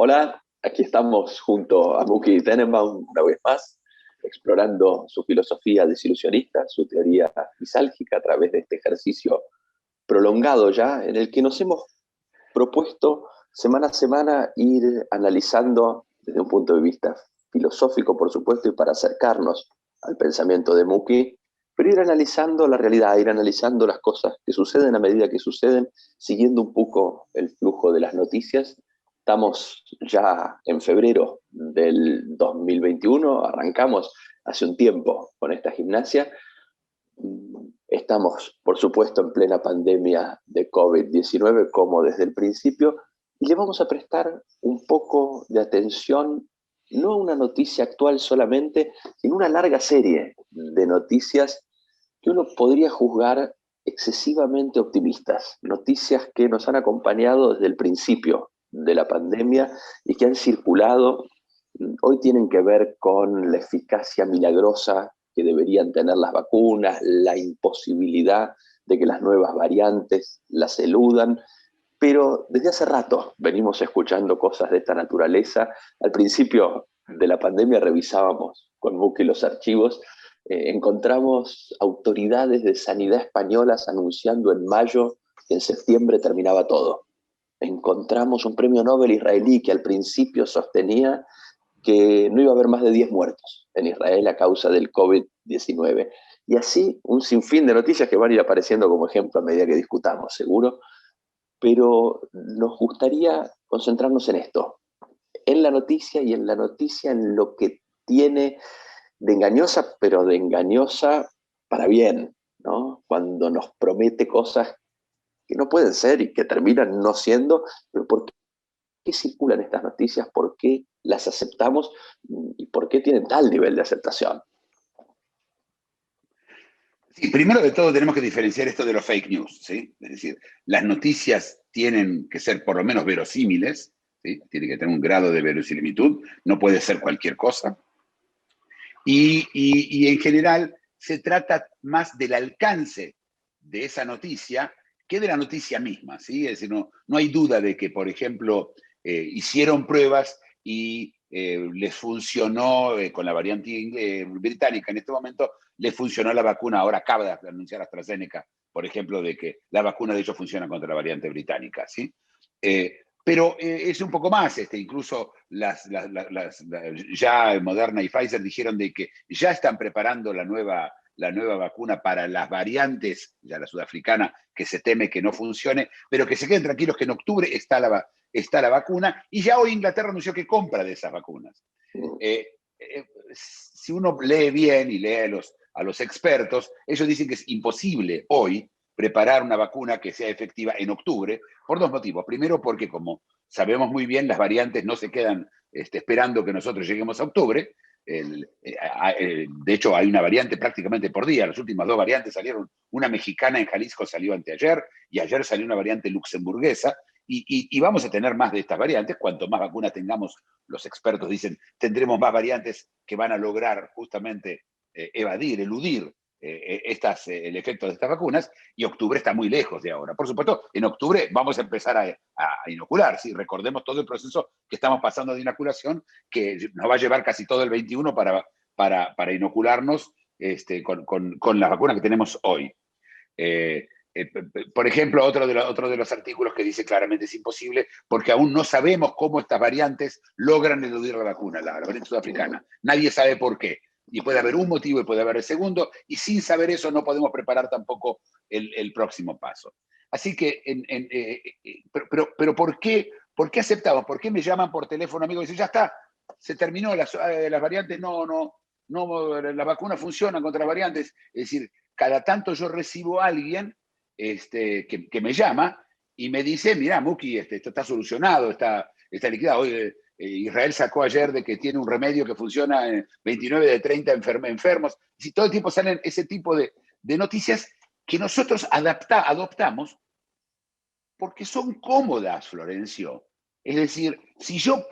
Hola, aquí estamos junto a Muki Tenenbaum una vez más, explorando su filosofía desilusionista, su teoría misálgica a través de este ejercicio prolongado ya, en el que nos hemos propuesto semana a semana ir analizando desde un punto de vista filosófico, por supuesto, y para acercarnos al pensamiento de Muki, pero ir analizando la realidad, ir analizando las cosas que suceden a medida que suceden, siguiendo un poco el flujo de las noticias. Estamos ya en febrero del 2021, arrancamos hace un tiempo con esta gimnasia. Estamos, por supuesto, en plena pandemia de COVID-19, como desde el principio, y le vamos a prestar un poco de atención, no a una noticia actual solamente, sino a una larga serie de noticias que uno podría juzgar excesivamente optimistas, noticias que nos han acompañado desde el principio de la pandemia y que han circulado. Hoy tienen que ver con la eficacia milagrosa que deberían tener las vacunas, la imposibilidad de que las nuevas variantes las eludan, pero desde hace rato venimos escuchando cosas de esta naturaleza. Al principio de la pandemia revisábamos con Muki los archivos, encontramos autoridades de sanidad españolas anunciando en mayo que en septiembre terminaba todo. Encontramos un premio Nobel israelí que al principio sostenía que no iba a haber más de 10 muertos en Israel a causa del COVID-19. Y así un sinfín de noticias que van a ir apareciendo como ejemplo a medida que discutamos, seguro, pero nos gustaría concentrarnos en esto, en la noticia y en la noticia en lo que tiene de engañosa, pero de engañosa para bien, ¿no? Cuando nos promete cosas que no pueden ser y que terminan no siendo, pero ¿por qué circulan estas noticias? ¿Por qué las aceptamos? ¿Y por qué tienen tal nivel de aceptación? Sí, primero de todo tenemos que diferenciar esto de los fake news, ¿sí? Es decir, las noticias tienen que ser por lo menos verosímiles, ¿sí? Tienen que tener un grado de verosimilitud, no puede ser cualquier cosa. Y en general se trata más del alcance de esa noticia que de la noticia misma, ¿sí? Es decir, no hay duda de que, por ejemplo, hicieron pruebas y les funcionó con la variante británica en este momento, les funcionó la vacuna. Ahora acaba de anunciar AstraZeneca, por ejemplo, de que la vacuna de ellos funciona contra la variante británica, ¿sí? Pero es un poco más, incluso ya Moderna y Pfizer dijeron de que ya están preparando la nueva vacuna para las variantes, ya la sudafricana, que se teme que no funcione, pero que se queden tranquilos que en octubre está la vacuna, y ya hoy Inglaterra anunció que compra de esas vacunas. Si uno lee bien y lee a los expertos, ellos dicen que es imposible hoy preparar una vacuna que sea efectiva en octubre, por dos motivos. Primero, porque como sabemos muy bien, las variantes no se quedan esperando que nosotros lleguemos a octubre. De hecho, hay una variante prácticamente por día. Las últimas dos variantes salieron. Una mexicana en Jalisco salió anteayer, y ayer salió una variante luxemburguesa. Y vamos a tener más de estas variantes. Cuanto más vacunas tengamos, los expertos dicen, tendremos más variantes que van a lograr justamente eludir el efecto de estas vacunas, y octubre está muy lejos de ahora. Por supuesto, en octubre vamos a empezar a inocular, ¿sí? Recordemos todo el proceso que estamos pasando de inoculación, que nos va a llevar casi todo el 21 para inocularnos con las vacunas que tenemos hoy. Por ejemplo, otro de los artículos que dice claramente es imposible porque aún no sabemos cómo estas variantes logran eludir la vacuna, la variante sudafricana. Nadie sabe por qué. Y puede haber un motivo y puede haber el segundo, y sin saber eso no podemos preparar tampoco el próximo paso. Así que, pero ¿por qué aceptamos? ¿Por qué me llaman por teléfono, amigo, y dicen, ya está, se terminó las variantes, no, la vacuna funciona contra las variantes? Es decir, cada tanto yo recibo a alguien que me llama y me dice, mira, Muki, esto está solucionado, está liquidado. Hoy Israel sacó ayer de que tiene un remedio que funciona en 29 de 30 enfermos. Y todo el tiempo salen ese tipo de noticias que nosotros adoptamos porque son cómodas, Florencio. Es decir, si yo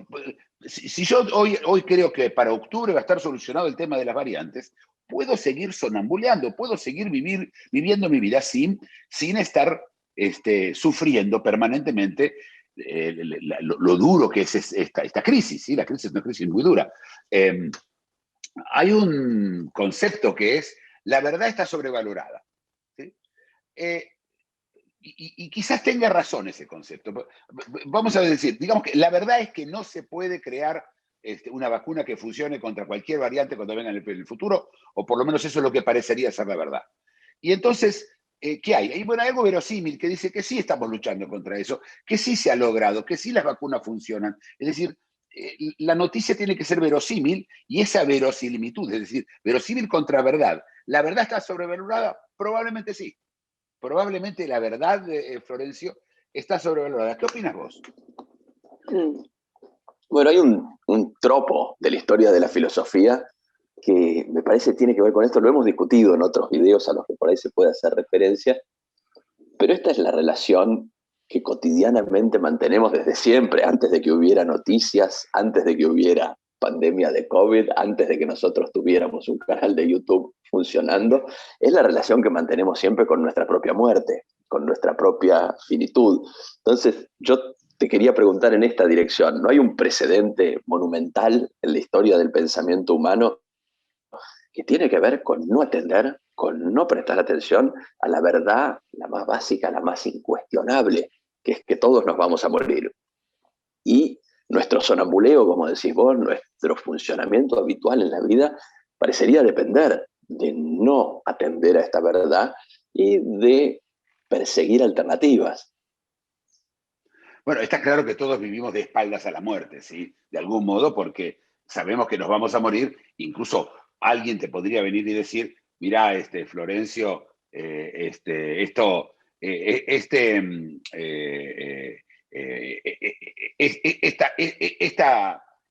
hoy creo que para octubre va a estar solucionado el tema de las variantes, puedo seguir sonambuleando, puedo seguir viviendo mi vida sin estar sufriendo permanentemente lo duro que es esta crisis, ¿sí? La crisis es una crisis muy dura. Hay un concepto que es, la verdad está sobrevalorada, ¿sí? Y quizás tenga razón ese concepto. Vamos a decir, digamos que la verdad es que no se puede crear una vacuna que funcione contra cualquier variante cuando venga en el futuro, o por lo menos eso es lo que parecería ser la verdad. Y entonces, ¿qué hay? Bueno, hay algo verosímil que dice que sí estamos luchando contra eso, que sí se ha logrado, que sí las vacunas funcionan. Es decir, la noticia tiene que ser verosímil y esa verosimilitud, es decir, verosímil contra verdad. ¿La verdad está sobrevalorada? Probablemente sí. Probablemente la verdad, Florencio, está sobrevalorada. ¿Qué opinas vos? Bueno, hay un tropo de la historia de la filosofía que me parece tiene que ver con esto. Lo hemos discutido en otros videos a los que por ahí se puede hacer referencia, pero esta es la relación que cotidianamente mantenemos desde siempre, antes de que hubiera noticias, antes de que hubiera pandemia de COVID, antes de que nosotros tuviéramos un canal de YouTube funcionando. Es la relación que mantenemos siempre con nuestra propia muerte, con nuestra propia finitud. Entonces, yo te quería preguntar en esta dirección, ¿no hay un precedente monumental en la historia del pensamiento humano que tiene que ver con no atender, con no prestar atención a la verdad, la más básica, la más incuestionable, que es que todos nos vamos a morir? Y nuestro sonambuleo, como decís vos, nuestro funcionamiento habitual en la vida, parecería depender de no atender a esta verdad y de perseguir alternativas. Bueno, está claro que todos vivimos de espaldas a la muerte, ¿sí? De algún modo, porque sabemos que nos vamos a morir. Incluso alguien te podría venir y decir, mirá, Florencio, esto,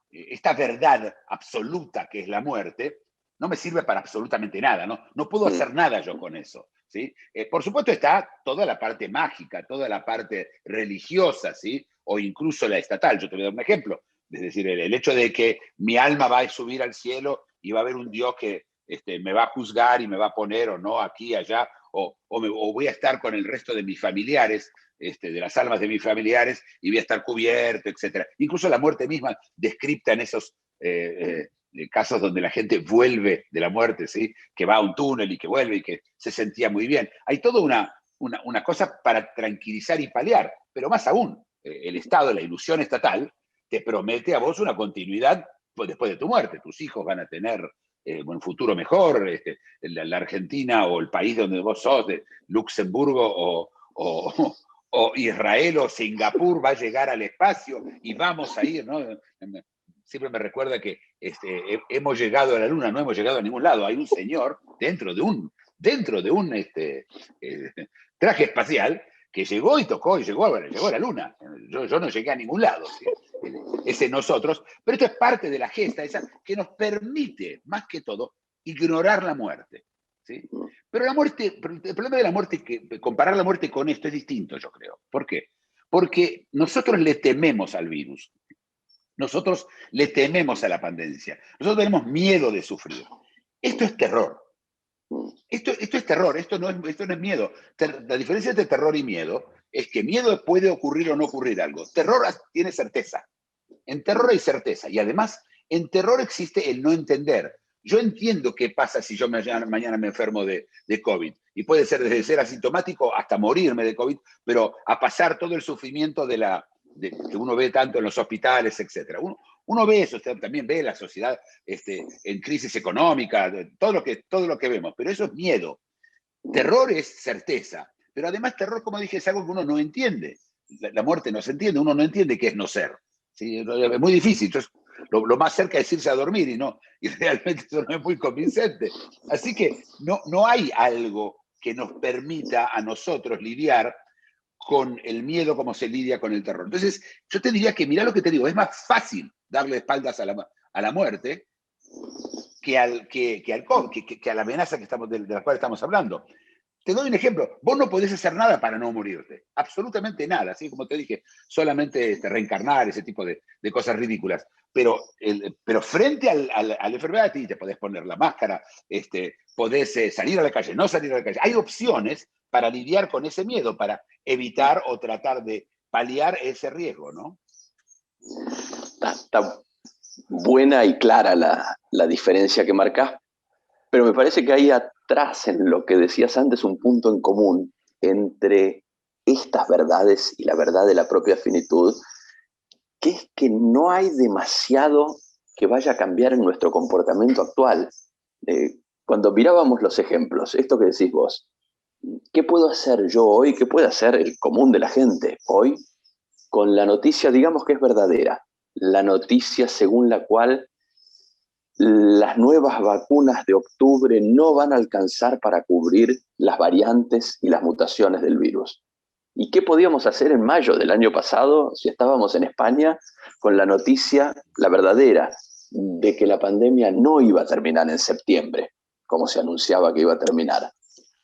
esta verdad absoluta que es la muerte, no me sirve para absolutamente nada, ¿no? No puedo hacer nada yo con eso, ¿sí? Por supuesto está toda la parte mágica, toda la parte religiosa, ¿sí? O incluso la estatal. Yo te voy a dar un ejemplo. Es decir, el hecho de que mi alma va a subir al cielo y va a haber un Dios que me va a juzgar y me va a poner o no aquí, allá, o voy a estar con el resto de mis familiares, de las almas de mis familiares, y voy a estar cubierto, etc. Incluso la muerte misma, descripta en esos casos donde la gente vuelve de la muerte, ¿sí? Que va a un túnel y que vuelve y que se sentía muy bien. Hay toda una cosa para tranquilizar y paliar, pero más aún, el Estado, la ilusión estatal, te promete a vos una continuidad después de tu muerte. Tus hijos van a tener un futuro mejor, la Argentina o el país donde vos sos, de Luxemburgo o Israel o Singapur va a llegar al espacio y vamos a ir, ¿no? Siempre me recuerda que hemos llegado a la Luna, no hemos llegado a ningún lado. Hay un señor dentro de un traje espacial que llegó y tocó y llegó a la Luna. Yo no llegué a ningún lado, ¿sí? Ese nosotros, pero esto es parte de la gesta esa que nos permite, más que todo, ignorar la muerte, ¿sí? Pero la muerte, el problema de la muerte, que comparar la muerte con esto es distinto, yo creo. ¿Por qué? Porque nosotros le tememos al virus, nosotros le tememos a la pandemia, nosotros tenemos miedo de sufrir. Esto es terror. Esto es terror, esto no es miedo. La diferencia entre terror y miedo es que miedo puede ocurrir o no ocurrir algo. Terror tiene certeza. En terror hay certeza. Y además, en terror existe el no entender. Yo entiendo qué pasa si yo mañana me enfermo de COVID. Y puede ser desde ser asintomático hasta morirme de COVID, pero a pasar todo el sufrimiento que uno ve tanto en los hospitales, etc. Uno ve eso, usted también ve la sociedad en crisis económica, todo lo que vemos, pero eso es miedo. Terror es certeza, pero además terror, como dije, es algo que uno no entiende. La muerte no se entiende, uno no entiende qué es no ser. ¿Sí? Es muy difícil. Entonces, lo más cerca es irse a dormir y realmente eso no es muy convincente. Así que no hay algo que nos permita a nosotros lidiar con el miedo como se lidia con el terror. Entonces, yo te diría que, mirá lo que te digo, es más fácil darle espaldas a la muerte que a la amenaza de la cual estamos hablando. Te doy un ejemplo. Vos no podés hacer nada para no morirte. Absolutamente nada. Así como te dije, solamente reencarnar, ese tipo de cosas ridículas. Pero frente a la enfermedad, te podés poner la máscara, podés salir a la calle, no salir a la calle. Hay opciones para lidiar con ese miedo, para evitar o tratar de paliar ese riesgo, ¿no? Está buena y clara la diferencia que marcás, pero me parece que hay atrás en lo que decías antes un punto en común entre estas verdades y la verdad de la propia finitud, que es que no hay demasiado que vaya a cambiar en nuestro comportamiento actual. Cuando mirábamos los ejemplos, esto que decís vos, ¿qué puedo hacer yo hoy? ¿Qué puede hacer el común de la gente hoy con la noticia, digamos que es verdadera? La noticia según la cual las nuevas vacunas de octubre no van a alcanzar para cubrir las variantes y las mutaciones del virus. ¿Y qué podíamos hacer en mayo del año pasado si estábamos en España con la noticia, la verdadera, de que la pandemia no iba a terminar en septiembre, como se anunciaba que iba a terminar?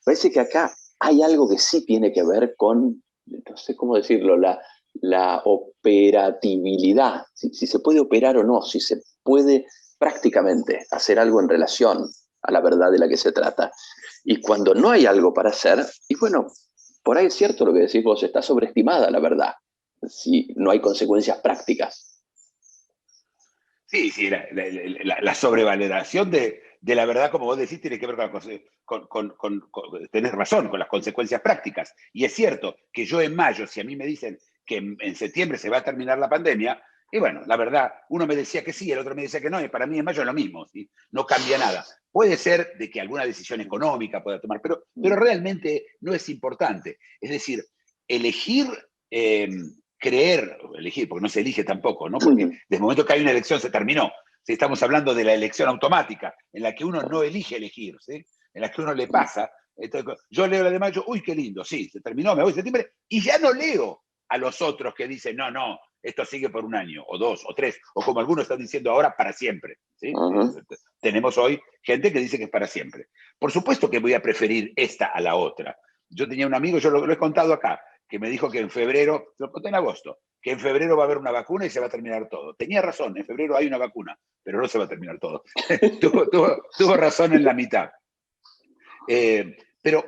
Parece que acá hay algo que sí tiene que ver con, no sé cómo decirlo, la operatividad, si se puede operar o no, si se puede prácticamente hacer algo en relación a la verdad de la que se trata. Y cuando no hay algo para hacer, y bueno, por ahí es cierto lo que decís vos, está sobreestimada la verdad, si no hay consecuencias prácticas. Sí, sí, la sobrevaloración de la verdad, como vos decís, tiene que ver tenés razón, con las consecuencias prácticas. Y es cierto que yo en mayo, si a mí me dicen que en septiembre se va a terminar la pandemia, y bueno, la verdad, uno me decía que sí, el otro me decía que no, y para mí en mayo es lo mismo, ¿sí? No cambia nada. Puede ser de que alguna decisión económica pueda tomar, pero realmente no es importante. Es decir, elegir... creer, elegir, porque no se elige tampoco, ¿no? Porque desde el momento que hay una elección se terminó. ¿Sí? Estamos hablando de la elección automática, en la que uno no elige elegir, ¿sí? En la que uno le pasa. Entonces, yo leo la de mayo, uy, qué lindo, sí, se terminó, me voy en septiembre, y ya no leo a los otros que dicen, no, no, esto sigue por un año, o dos, o tres, o como algunos están diciendo ahora, para siempre. ¿Sí? Tenemos hoy gente que dice que es para siempre. Por supuesto que voy a preferir esta a la otra. Yo tenía un amigo, yo lo he contado acá, que me dijo que en febrero, lo conté en agosto, que en febrero va a haber una vacuna y se va a terminar todo. Tenía razón, en febrero hay una vacuna, pero no se va a terminar todo. tuvo razón en la mitad. Pero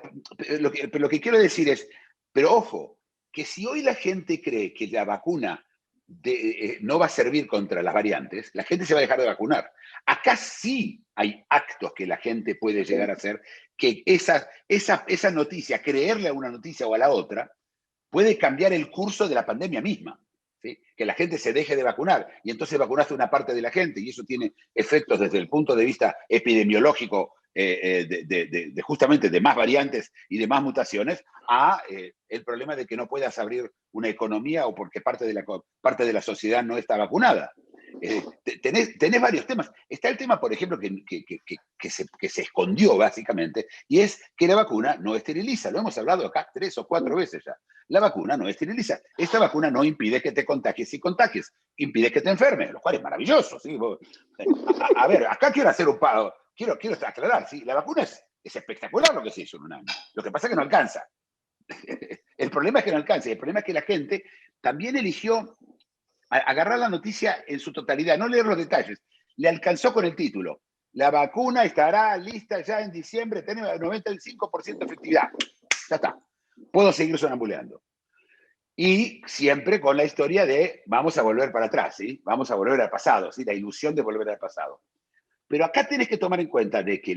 lo que quiero decir es, pero ojo, que si hoy la gente cree que la vacuna no va a servir contra las variantes, la gente se va a dejar de vacunar. Acá sí hay actos que la gente puede llegar a hacer, que esa noticia, creerle a una noticia o a la otra, puede cambiar el curso de la pandemia misma. ¿Sí? Que la gente se deje de vacunar y entonces vacunaste una parte de la gente y eso tiene efectos desde el punto de vista epidemiológico justamente de más variantes y de más mutaciones a el problema de que no puedas abrir una economía o porque parte de la sociedad no está vacunada. Tenés varios temas. Está el tema, por ejemplo, que se escondió básicamente, y es que la vacuna no esteriliza. Lo hemos hablado acá 3 o 4 veces ya. La vacuna no esteriliza. Esta vacuna no impide que te contagies y contagies, impide que te enfermes, lo cual es maravilloso. ¿Sí? A ver, acá quiero hacer un pago. Quiero aclarar, ¿sí? La vacuna es espectacular lo que se hizo en un año. Lo que pasa es que no alcanza. El problema es que no alcanza. Y el problema es que la gente también eligió agarrar la noticia en su totalidad, no leer los detalles. Le alcanzó con el título. La vacuna estará lista ya en diciembre, tiene 95% de efectividad. Ya está. Puedo seguir sonambuleando. Y siempre con la historia de vamos a volver para atrás, ¿sí? Vamos a volver al pasado, ¿sí? La ilusión de volver al pasado. Pero acá tenés que tomar en cuenta de que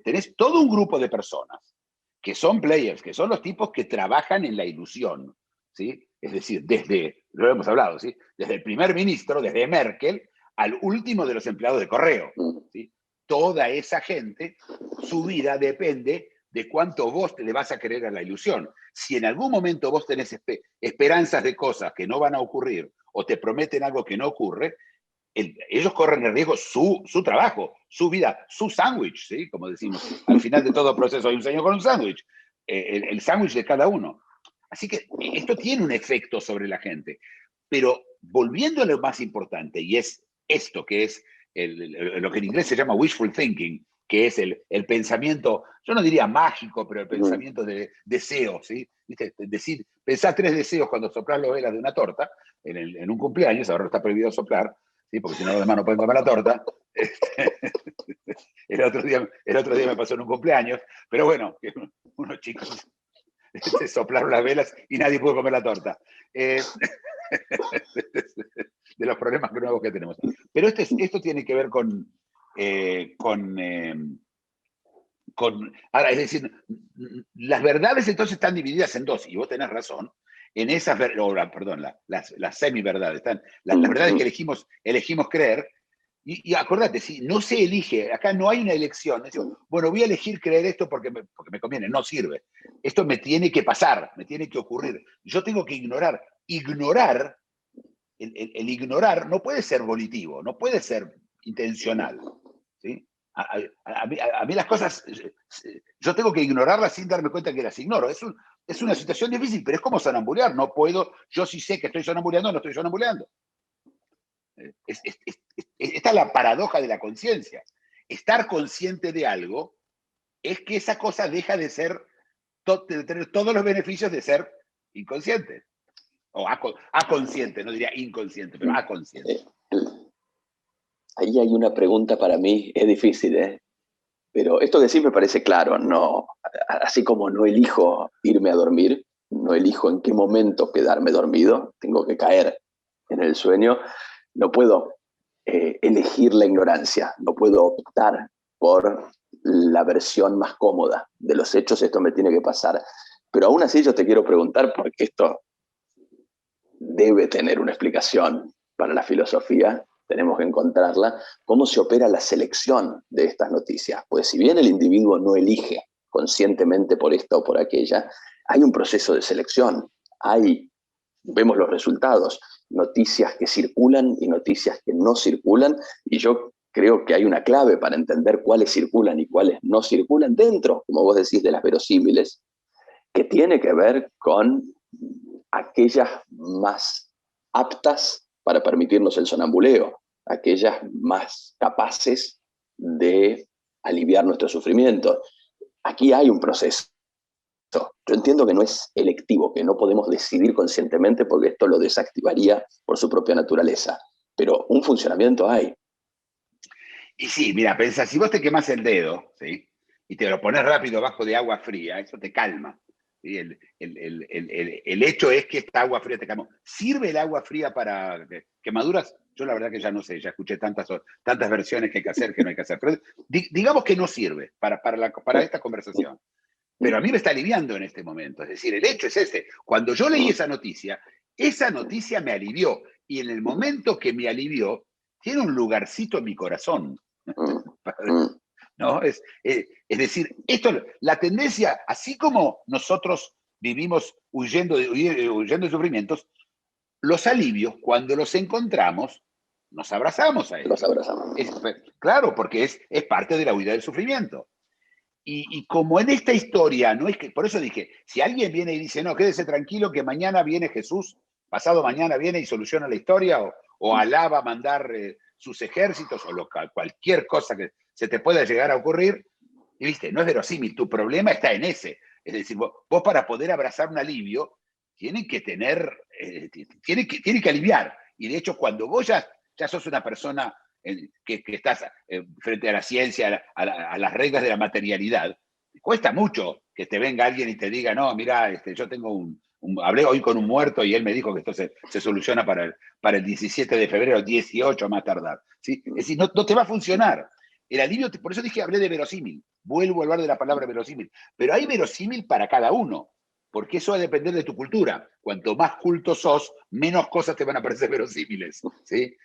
tenés todo un grupo de personas que son players, que son los tipos que trabajan en la ilusión, ¿sí? Es decir, lo hemos hablado, ¿sí? Desde el primer ministro, desde Merkel, al último de los empleados de correo, ¿sí? Toda esa gente, su vida depende de cuánto vos le vas a creer a la ilusión. Si en algún momento vos tenés esperanzas de cosas que no van a ocurrir o te prometen algo que no ocurre, ellos corren el riesgo su trabajo, su vida, su sándwich, ¿sí? Como decimos, al final de todo proceso hay un señor con un sándwich, el sándwich de cada uno. Así que esto tiene un efecto sobre la gente. Pero volviendo a lo más importante, y es esto que es lo que en inglés se llama wishful thinking, que es el pensamiento, yo no diría mágico, pero el pensamiento de deseo, ¿sí? ¿Viste? Decir, pensar 3 deseos cuando soplás las velas de una torta, en un cumpleaños, ahora está prohibido soplar, ¿sí? Porque si no los demás no pueden comer la torta. El otro día me pasó en un cumpleaños, pero bueno, unos chicos se soplaron las velas y nadie pudo comer la torta. De los problemas nuevos que tenemos. Pero esto tiene que ver ahora, es decir, las verdades entonces están divididas en dos, y vos tenés razón, en esas, perdón, las semi-verdades, las verdades que elegimos creer, y acordate, si no se elige, acá no hay una elección, es decir, bueno, voy a elegir creer esto porque me conviene, no sirve. Esto me tiene que pasar, me tiene que ocurrir. Yo tengo que ignorar. El ignorar no puede ser volitivo, no puede ser intencional, ¿sí? A mí las cosas, yo tengo que ignorarlas sin darme cuenta que las ignoro. Es una situación difícil, pero es como sonambulear. No puedo, yo sí sé que estoy sonambuleando, no estoy sonambuleando. Esta es la paradoja de la conciencia. Estar consciente de algo es que esa cosa deja de tener todos los beneficios de ser inconsciente. O aconsciente, no diría inconsciente, pero aconsciente. Ahí hay una pregunta para mí, es difícil, ¿eh? Pero esto que sí me parece claro, no, así como no elijo irme a dormir, no elijo en qué momento quedarme dormido, tengo que caer en el sueño, no puedo elegir la ignorancia, no puedo optar por la versión más cómoda de los hechos, esto me tiene que pasar. Pero aún así yo te quiero preguntar, porque esto debe tener una explicación para la filosofía, tenemos que encontrarla, cómo se opera la selección de estas noticias. Pues si bien el individuo no elige conscientemente por esta o por aquella, hay un proceso de selección, vemos los resultados, noticias que circulan y noticias que no circulan, y yo creo que hay una clave para entender cuáles circulan y cuáles no circulan dentro, como vos decís, de las verosímiles, que tiene que ver con aquellas más aptas para permitirnos el sonambuleo, aquellas más capaces de aliviar nuestro sufrimiento. Aquí hay un proceso. Yo entiendo que no es electivo, que no podemos decidir conscientemente porque esto lo desactivaría por su propia naturaleza, pero un funcionamiento hay. Y sí, mira, pensá, si vos te quemás el dedo, ¿sí? Y te lo pones rápido bajo de agua fría, eso te calma. ¿Sí? El hecho es que esta agua fría te calma. ¿Sirve el agua fría para quemaduras? Yo la verdad que ya no sé, ya escuché tantas versiones que hay que hacer, que no hay que hacer. Pero digamos que no sirve para esta conversación. Pero a mí me está aliviando en este momento. Es decir, el hecho es este. Cuando yo leí esa noticia me alivió. Y en el momento que me alivió, tiene un lugarcito en mi corazón. ¿No? Es decir, la tendencia, así como nosotros vivimos huyendo de sufrimientos, los alivios, cuando los encontramos, nos abrazamos a ellos. Los abrazamos. Claro, porque es parte de la huida del sufrimiento. Y como en esta historia, no es que, por eso dije, si alguien viene y dice, no, quédese tranquilo que mañana viene Jesús, pasado mañana viene y soluciona la historia, o Alá va a mandar sus ejércitos, o cualquier cosa que se te pueda llegar a ocurrir, y viste, no es verosímil, tu problema está en ese. Es decir, vos para poder abrazar un alivio, tiene que aliviar. Y de hecho, cuando vos ya sos una persona que estás frente a la ciencia, a las reglas de la materialidad, cuesta mucho que te venga alguien y te diga, no, mira, yo tengo hablé hoy con un muerto y él me dijo que esto se soluciona para el 17 de febrero, 18 más tardar. ¿Sí? Es decir, no te va a funcionar. El alivio, por eso hablé de verosímil. Vuelvo a hablar de la palabra verosímil. Pero hay verosímil para cada uno, porque eso va a depender de tu cultura. Cuanto más culto sos, menos cosas te van a parecer verosímiles. ¿Sí?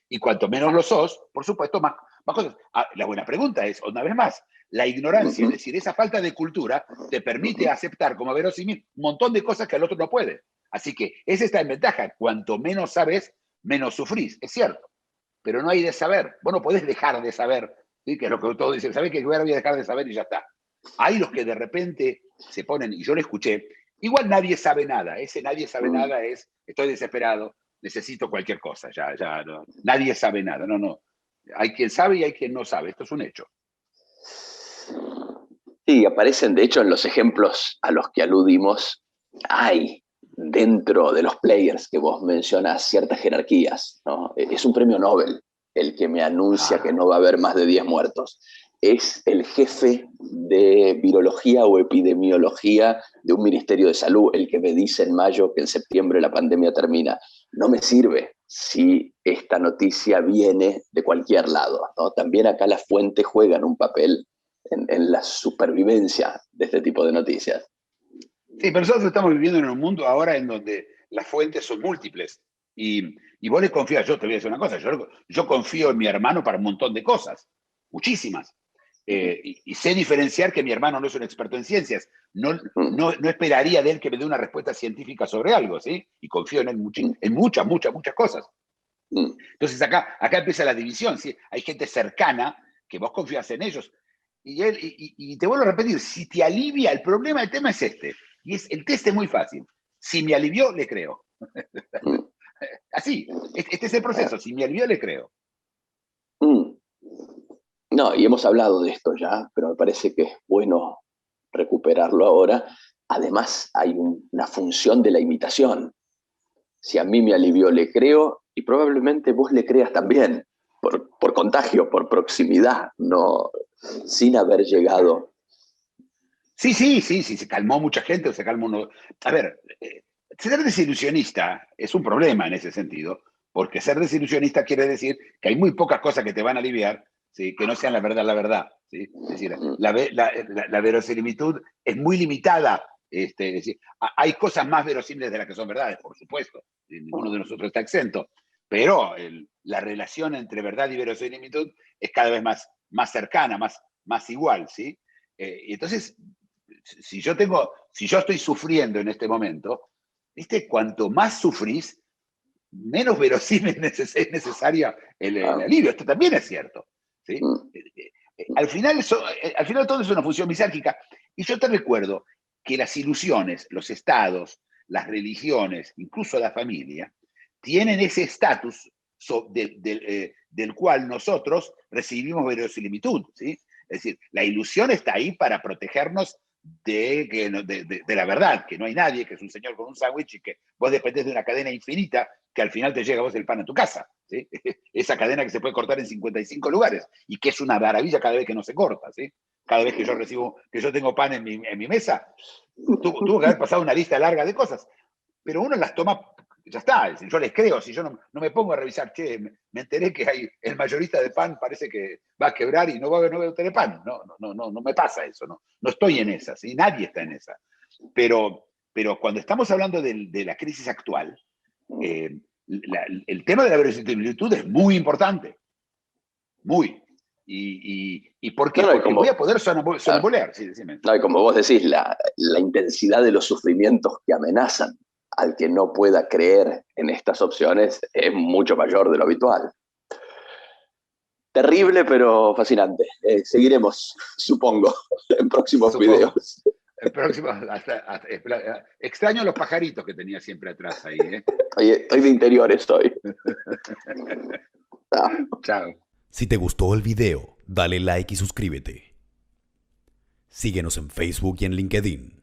Y cuanto menos lo sos, por supuesto, más cosas. La buena pregunta es, una vez más, la ignorancia, es decir, esa falta de cultura, te permite aceptar como verosímil un montón de cosas que el otro no puede. Así que esa está en ventaja. Cuanto menos sabes, menos sufrís. Es cierto. Pero no hay de saber. Vos no podés dejar de saber, ¿sí? Que es lo que todos dicen. ¿Sabés que yo voy a dejar de saber y ya está? Hay los que de repente se ponen, y yo lo escuché, igual nadie sabe nada. Ese nadie sabe nada es, estoy desesperado, necesito cualquier cosa, ya no. Nadie sabe nada, no. Hay quien sabe y hay quien no sabe, esto es un hecho. Sí, aparecen de hecho en los ejemplos a los que aludimos, hay dentro de los players que vos mencionas ciertas jerarquías, ¿no? Es un premio Nobel el que me anuncia que no va a haber más de 10 muertos. es el jefe de virología o epidemiología de un ministerio de salud, el que me dice en mayo que en septiembre la pandemia termina. No me sirve si esta noticia viene de cualquier lado, ¿no? También acá las fuentes juegan un papel en la supervivencia de este tipo de noticias. Sí, pero nosotros estamos viviendo en un mundo ahora en donde las fuentes son múltiples. Y vos le confías, yo te voy a decir una cosa, yo confío en mi hermano para un montón de cosas, muchísimas. Y sé diferenciar que mi hermano no es un experto en ciencias. No esperaría de él que me dé una respuesta científica sobre algo, ¿sí? Y confío en él en muchas, muchas, muchas cosas. Entonces acá empieza la división, ¿sí? Hay gente cercana que vos confías en ellos. Y te vuelvo a repetir, si te alivia, el problema del tema es este. El test es muy fácil. Si me alivió, le creo. Así, este es el proceso. Si me alivió, le creo. No, y hemos hablado de esto ya, pero me parece que es bueno recuperarlo ahora. Además, hay una función de la imitación. Si a mí me alivió, le creo, y probablemente vos le creas también, por contagio, por proximidad, no sin haber llegado. Sí, se calmó mucha gente o se calmó uno. A ver, ser desilusionista es un problema en ese sentido, porque ser desilusionista quiere decir que hay muy pocas cosas que te van a aliviar, ¿sí? Que no sean la verdad, la verdad. ¿Sí? Es decir, la verosimilitud es muy limitada. Es decir, hay cosas más verosímiles de las que son verdades, por supuesto. Ninguno de nosotros está exento. Pero la relación entre verdad y verosimilitud es cada vez más cercana, más igual. ¿Sí? Y entonces, si yo estoy sufriendo en este momento, ¿viste? Cuanto más sufrís, menos verosímil es necesaria el alivio. Esto también es cierto. ¿Sí? Al final todo es una función misérgica. Y yo te recuerdo que las ilusiones, los estados, las religiones, incluso la familia, tienen ese estatus del cual nosotros recibimos verosimilitud. ¿Sí? Es decir, la ilusión está ahí para protegernos de la verdad, que no hay nadie, que es un señor con un sándwich y que vos dependés de una cadena infinita que al final te llega a vos el pan a tu casa. ¿Sí? Esa cadena que se puede cortar en 55 lugares y que es una maravilla cada vez que no se corta. ¿Sí? Cada vez que yo tengo pan en mi mesa, tuvo que haber pasado una lista larga de cosas, pero uno las toma, ya está, es decir, yo les creo, si yo no me pongo a revisar, me enteré que el mayorista de pan parece que va a quebrar y no va a tener pan, no me pasa eso, no estoy en esa, ¿sí? Nadie está en esa, pero cuando estamos hablando de la crisis actual, el tema de la verosimilitud es muy importante, muy. ¿Y por qué? No, Porque voy a poder sonambulear. Sí, decime. No, y como vos decís, la intensidad de los sufrimientos que amenazan al que no pueda creer en estas opciones es mucho mayor de lo habitual. Terrible, pero fascinante. Seguiremos, supongo, en próximos videos. El próximo, extraño los pajaritos que tenía siempre atrás ahí. Estoy de interiores hoy. Chao. Si te gustó el video, dale like y suscríbete. Síguenos en Facebook y en LinkedIn.